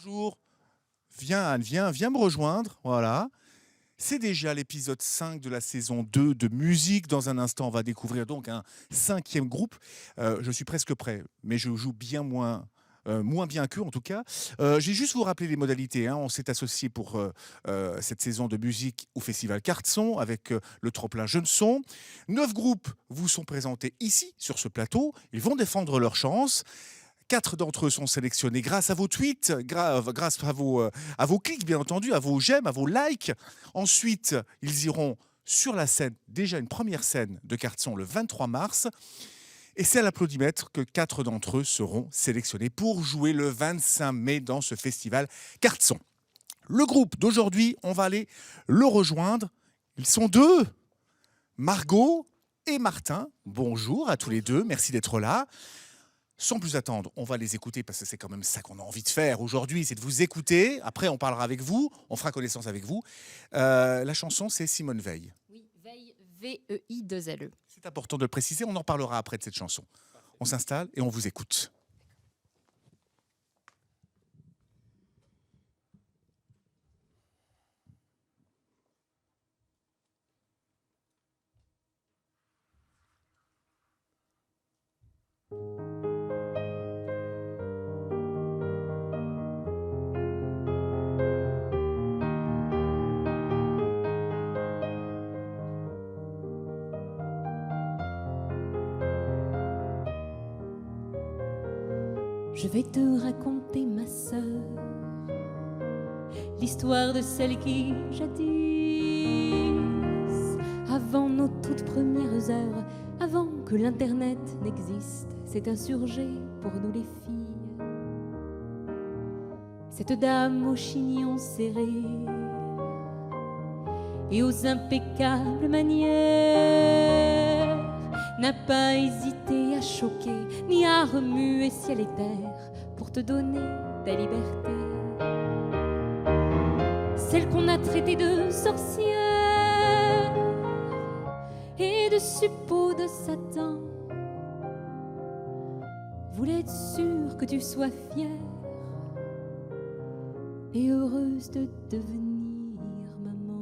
Bonjour, viens Anne, viens me rejoindre, voilà. C'est déjà l'épisode 5 de la saison 2 de musique. Dans un instant, on va découvrir donc un cinquième groupe. Je suis presque prêt, mais je joue bien moins bien qu'eux en tout cas. J'ai juste vous rappeler les modalités, hein. On s'est associé pour cette saison de musique au Festival Cartson avec le tremplin Jeunes Sons. 9 groupes vous sont présentés ici, sur ce plateau. Ils vont défendre leur chance. 4 d'entre eux sont sélectionnés grâce à vos tweets, grâce à vos clics, bien entendu, à vos j'aime, à vos likes. Ensuite, ils iront sur la scène, déjà une première scène de Cartson le 23 mars. Et c'est à l'applaudimètre que 4 d'entre eux seront sélectionnés pour jouer le 25 mai dans ce festival Cartson. Le groupe d'aujourd'hui, on va aller le rejoindre. Ils sont deux, Margot et Martin. Bonjour à tous les deux, merci d'être là. Sans plus attendre, on va les écouter parce que c'est quand même ça qu'on a envie de faire aujourd'hui, c'est de vous écouter. Après, on parlera avec vous, on fera connaissance avec vous. La chanson, c'est Simone Veil. Oui, Veil, V-E-I-2-L-E. C'est important de le préciser, on en parlera après de cette chanson. On s'installe et on vous écoute. Je vais te raconter, ma sœur, l'histoire de celle qui, jadis, avant nos toutes premières heures, avant que l'Internet n'existe, s'est insurgée pour nous les filles. Cette dame aux chignons serrés et aux impeccables manières n'a pas hésité à choquer ni à remuer ciel et terre pour te donner ta liberté. Celle qu'on a traitée de sorcière et de suppôt de Satan voulait être sûre que tu sois fière et heureuse de devenir maman.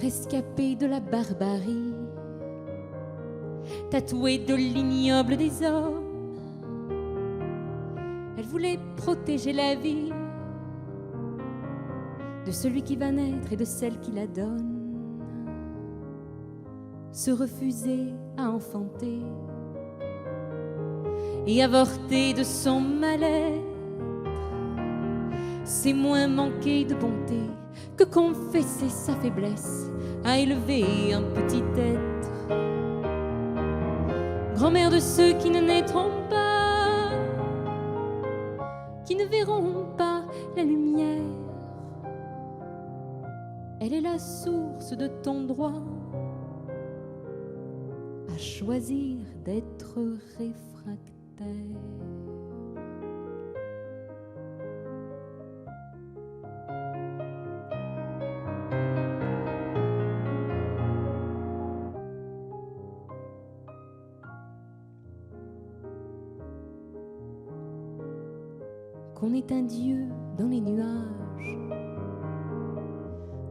Rescapée de la barbarie, tatouée de l'ignoble des hommes, elle voulait protéger la vie de celui qui va naître et de celle qui la donne. Se refuser à enfanter et avorter de son mal-être, c'est moins manquer de bonté que confesser sa faiblesse à élever un petit être. Grand-mère de ceux qui ne naîtront pas, qui ne verront pas la lumière, elle est la source de ton droit à choisir d'être réfractaire. Qu'on est un dieu dans les nuages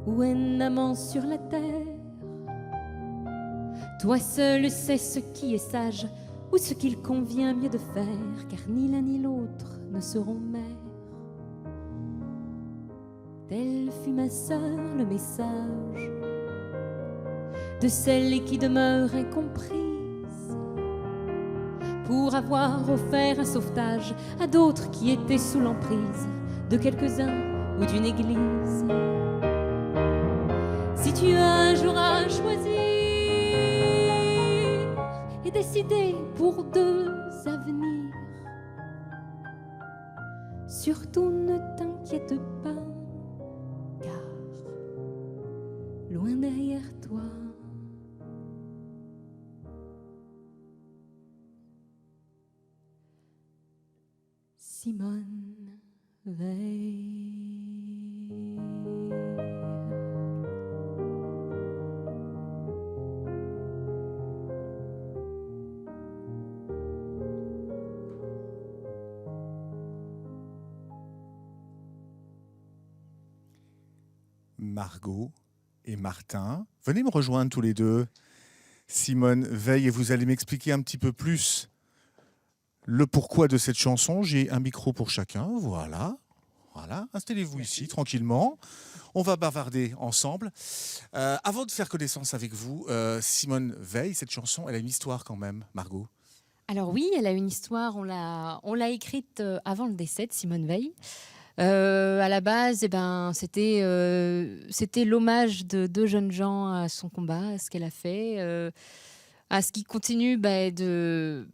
ou un amant sur la terre, toi seul sais ce qui est sage ou ce qu'il convient mieux de faire, car ni l'un ni l'autre ne seront mères. Tel fut ma sœur le message de celle qui demeure incomprise, pour avoir offert un sauvetage à d'autres qui étaient sous l'emprise de quelques-uns ou d'une église. Si tu as un jour à choisir et décider pour deux avenirs, surtout ne t'inquiète pas, car loin derrière toi, Simone Veil. Margot et Martin. Venez me rejoindre tous les deux. Simone Veil, et vous allez m'expliquer un petit peu plus le pourquoi de cette chanson. J'ai un micro pour chacun. Voilà. Installez-vous ici tranquillement. On va bavarder ensemble. Avant de faire connaissance avec vous, Simone Veil, cette chanson, elle a une histoire quand même, Margot. Alors oui, elle a une histoire. On l'a écrite avant le décès de Simone Veil. À la base, c'était l'hommage de deux jeunes gens à son combat, à ce qu'elle a fait, à ce qui continue d'avoir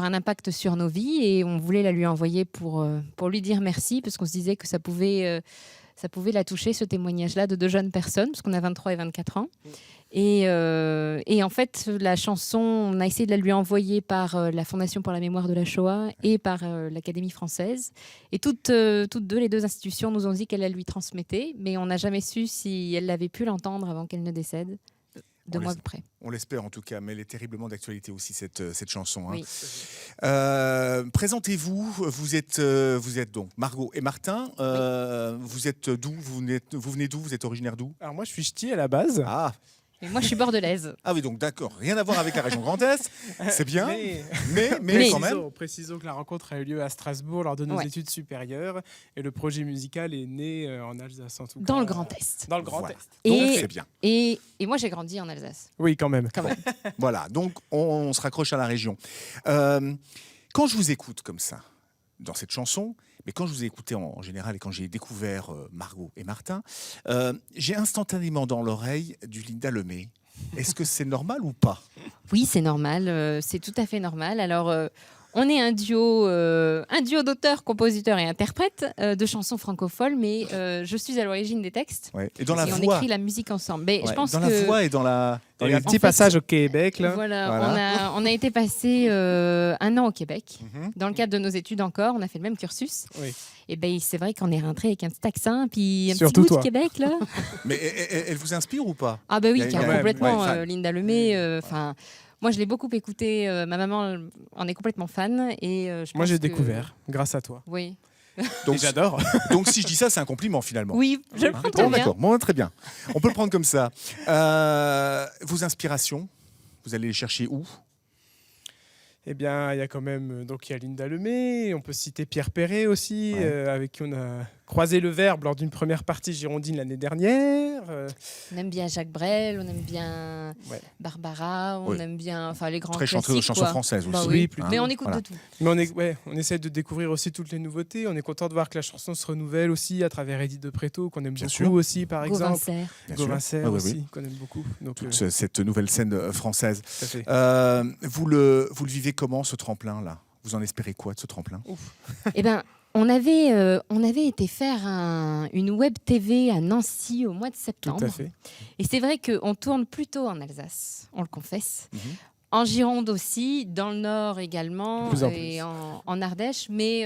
un impact sur nos vies. Et on voulait la lui envoyer pour lui dire merci, parce qu'on se disait que ça pouvait la toucher, ce témoignage-là de deux jeunes personnes, parce qu'on a 23 et 24 ans. Et en fait, la chanson, on a essayé de la lui envoyer par la Fondation pour la mémoire de la Shoah et par l'Académie française. Et toutes deux, les deux institutions nous ont dit qu'elle la lui transmettait, mais on n'a jamais su si elle avait pu l'entendre avant qu'elle ne décède, 2 mois après. On l'espère en tout cas, mais elle est terriblement d'actualité aussi, cette chanson. Hein. Oui. Présentez-vous, vous êtes donc Margot et Martin. Vous êtes d'où? Vous venez d'où? Vous êtes originaire d'où? Alors moi je suis ch'ti à la base. Ah. Et moi, je suis bordelaise. Ah oui, donc d'accord. Rien à voir avec la région Grand Est. C'est bien. Mais quand même. Précisons que la rencontre a eu lieu à Strasbourg lors de nos études supérieures. Et le projet musical est né en Alsace, en tout cas. Dans le Grand Est. Dans le Grand Voilà. Est. Donc c'est bien. Et moi, j'ai grandi en Alsace. Oui, quand même. Voilà, donc on se raccroche à la région. Quand je vous écoute comme ça, dans cette chanson, mais quand je vous ai écouté en général et quand j'ai découvert Margot et Martin, j'ai instantanément dans l'oreille du Linda Lemay. Est-ce que c'est normal ou pas? Oui, c'est normal, c'est tout à fait normal. Alors, on est un duo d'auteurs, compositeurs et interprètes de chansons francophones, mais je suis à l'origine des textes. Ouais. Et dans la on voix. écrit la musique ensemble. Mais je pense dans que la voix et dans la. Il y a un petit passage au Québec là. Voilà. On a été passé 1 an au Québec. Dans le cadre de nos études encore, on a fait le même cursus. Oui. Et c'est vrai qu'on est rentré avec un petit accent, puis un Surtout petit bout toi. de Québec là. Mais elle vous inspire ou pas? Ah bah oui, Il y a complètement. fan. Linda Lemay, moi, je l'ai beaucoup écouté. Ma maman en est complètement fan. Et je Moi pense j'ai que- découvert grâce à toi. Oui. Donc, Et j'adore. donc si je dis ça, c'est un compliment finalement. Oui, je le prends très Bon, bien. d'accord. Bon, très bien. On peut le prendre comme ça. Vos inspirations, vous allez les chercher où? Eh bien, il y a quand même donc il y a Linda Lemay, on peut citer Pierre Perret aussi, avec qui on a croisé le verbe lors d'une première partie girondine l'année dernière. On aime bien Jacques Brel, on aime bien Ouais. Barbara, on Oui. aime bien les grands Très classiques. chanteuse de chansons quoi. françaises aussi. Bah Oui, oui, plutôt. mais on écoute Voilà. de tout. Mais on essaie de découvrir aussi toutes les nouveautés. On est content de voir que la chanson se renouvelle aussi à travers Edith de Préto, qu'on aime Bien beaucoup sûr. aussi par Gauvin exemple. Serre. Bien Gauvin sûr. Serre Ah oui, aussi, oui. qu'on aime beaucoup. Donc, Toute cette nouvelle scène française. tout à fait. Vous le vivez comment, ce tremplin-là? Vous en espérez quoi de ce tremplin? Eh ben, on avait été faire une web TV à Nancy au mois de Tout septembre. à fait. Et c'est vrai qu'on tourne plutôt en Alsace, on le confesse. Mhm. En Gironde aussi, dans le Nord également, De plus en et plus. en Ardèche. Mais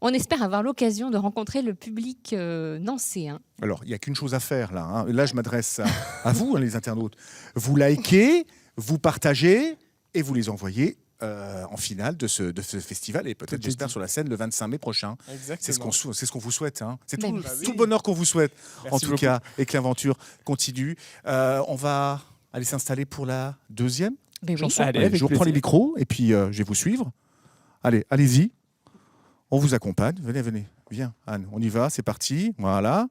on espère avoir l'occasion de rencontrer le public nancéen. Alors, il n'y a qu'une chose à faire là. Hein. Là, je m'adresse à vous, hein, les internautes. Vous likez, vous partagez et vous les envoyez en finale de ce festival et peut-être, Tout est j'espère, dit. sur la scène le 25 mai prochain. Exactement. C'est ce qu'on vous souhaite. Hein. C'est Ben, tout, merci. tout le bonheur qu'on vous souhaite, Merci en tout beaucoup. cas, et que l'aventure continue. On va aller s'installer pour la deuxième Mais oui. chanson. Allez, Allez, avec je reprends les plaisir. micros et puis je vais vous suivre. Allez, allez-y. On vous accompagne. Venez. Viens, Anne. On y va, c'est parti. Voilà.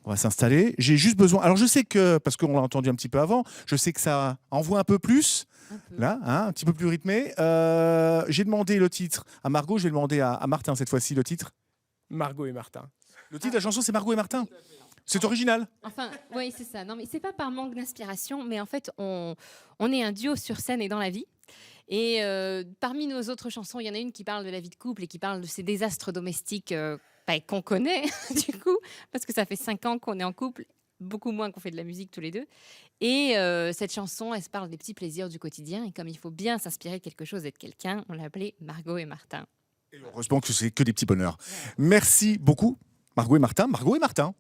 On va s'installer. J'ai juste besoin. Alors, je sais que, parce qu'on l'a entendu un petit peu avant, je sais que ça envoie un peu plus. Un peu. Là, hein, un petit peu plus rythmé. J'ai demandé le titre à Margot, je vais demander à Martin cette fois-ci le titre. Margot et Martin. Le titre de la chanson, c'est Margot et Martin. C'est original. Enfin, oui, c'est ça. Non, mais c'est pas par manque d'inspiration, mais en fait, on est un duo sur scène et dans la vie. Et parmi nos autres chansons, il y en a une qui parle de la vie de couple et qui parle de ces désastres domestiques qu'on connaît, du coup, parce que ça fait 5 ans qu'on est en couple, beaucoup moins qu'on fait de la musique tous les deux. Et cette chanson, elle se parle des petits plaisirs du quotidien. Et comme il faut bien s'inspirer de quelque chose et de quelqu'un, on l'a appelée Margot et Martin. Et heureusement que c'est que des petits bonheurs. Merci beaucoup, Margot et Martin. Margot et Martin.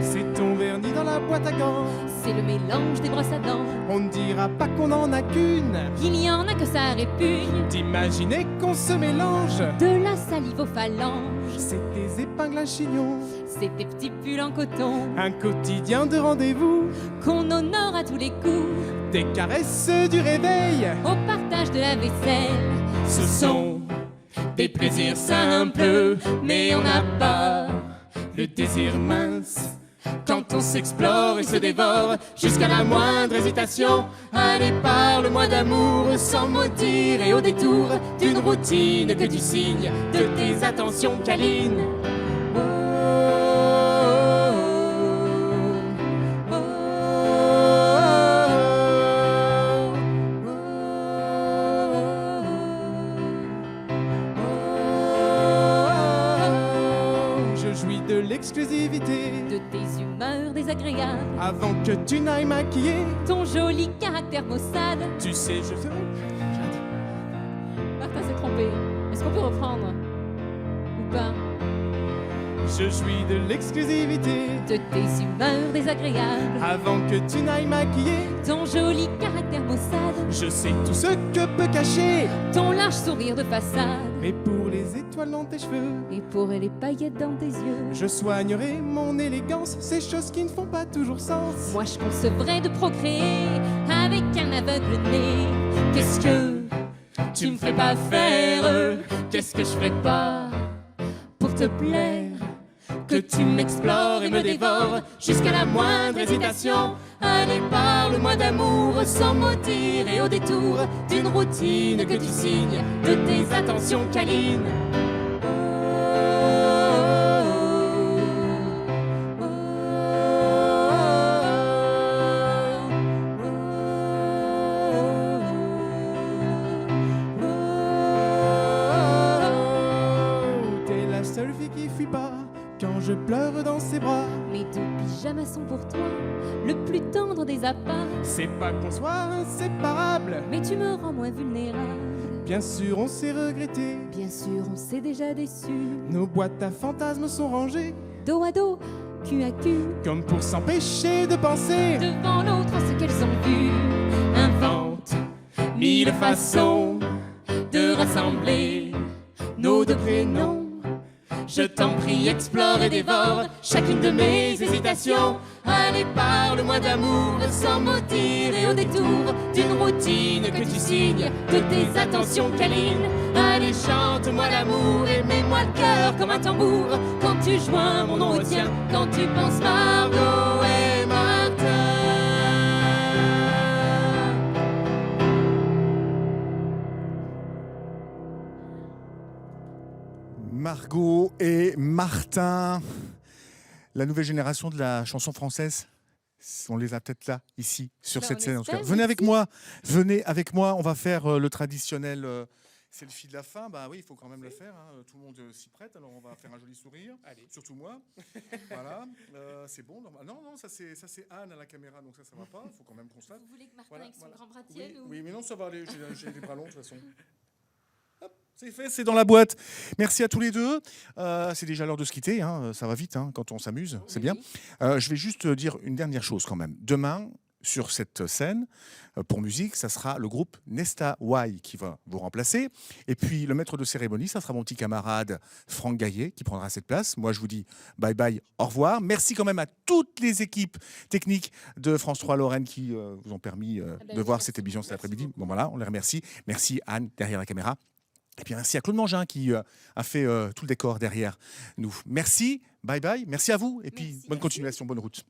C'est ton vernis dans la boîte à gants. C'est le mélange des brosses à dents. On ne dira pas qu'on en a qu'une. Il y en a que ça répugne. D'imaginer qu'on se mélange. De la salive aux phalanges. C'est des épingles à chignon. C'est des petits pulls en coton. Un quotidien de rendez-vous. Qu'on honore à tous les coups. Des caresses du réveil. Au partage de la vaisselle. Ce sont des plaisirs simples, mais on n'a pas le désir mince. Quand on s'explore et se dévore jusqu'à la moindre hésitation. Allez, parle-moi d'amour sans maudire et au détour d'une routine que tu signes de tes attentions câlines. Je jouis de l'exclusivité De tes humeurs désagréables. avant que tu n'ailles maquiller. Ton joli caractère maussade. Tu sais, je serai. Martin s'est trompé. Est-ce qu'on peut reprendre? Ou pas? Je jouis de l'exclusivité De tes humeurs désagréables. avant que tu n'ailles maquiller. Ton joli caractère maussade. Je sais tout ce que peut cacher. Ton large sourire de façade. Mais pour les étoiles dans tes cheveux, Et pour les paillettes dans tes yeux. je soignerai mon élégance. Ces choses qui ne font pas toujours sens. Moi je concevrais de procréer avec un aveugle né. Qu'est-ce que tu me ferais pas faire? Qu'est-ce que je ferais pas pour te plaire? Que tu m'explores et me dévores jusqu'à la moindre hésitation. Allez, parle-moi d'amour sans maudire et au détour d'une routine que tu signes de tes attentions câlines. T'es la seule fille qui fuit pas quand je pleure dans ses bras. Mes deux pyjamas sont pour toi le plus tendre des appâts. C'est pas qu'on soit inséparables. Mais tu me rends moins vulnérable. Bien sûr, on s'est regretté. Bien sûr, on s'est déjà déçu. Nos boîtes à fantasmes sont rangées. Dos à dos, cul à cul, Comme pour s'empêcher de penser. devant l'autre ce qu'elles ont vu. Invente Mille façons de rassembler nos deux prénoms. Je t'en prie, explore et dévore chacune de mes hésitations. Allez, parle-moi d'amour sans maudire et au détour d'une routine que tu signes de tes attentions câlines. Allez, chante-moi l'amour et mets-moi le cœur comme un tambour quand tu joins mon nom au tien, quand tu penses Margot et Martin. Margot et Martin, la nouvelle génération de la chanson française. On les a peut-être là, ici, sur Ben, cette on scène. En tout cas. espère, Venez avec moi, on va faire le traditionnel selfie de la fin. Bah oui, il faut quand même le faire, hein. Tout le monde s'y prête, alors on va faire un joli sourire. Allez. Surtout moi. Voilà, c'est bon. Non, ça c'est Anne à la caméra, donc ça va pas. Il faut quand même qu'on se fasse. Vous voulez que Martin Voilà, avec son voilà. grand bras Oui, tienne ou... oui, mais non, ça va aller. J'ai les bras longs de toute façon. Hop, c'est fait, c'est dans la boîte. Merci à tous les deux. C'est déjà l'heure de se quitter. Hein. Ça va vite hein, quand on s'amuse. C'est bien. Je vais juste dire une dernière chose quand même. Demain, sur cette scène, pour musique, ça sera le groupe Nesta Y qui va vous remplacer. Et puis, le maître de cérémonie, ça sera mon petit camarade Franck Gaillet qui prendra cette place. Moi, je vous dis bye bye, au revoir. Merci quand même à toutes les équipes techniques de France 3 Lorraine qui vous ont permis de voir cette émission cet après-midi. Bon, voilà, on les remercie. Merci Anne, derrière la caméra. Et puis merci à Claude Mangin qui a fait tout le décor derrière nous. Merci, bye bye, merci à vous et puis bonne continuation, bonne route.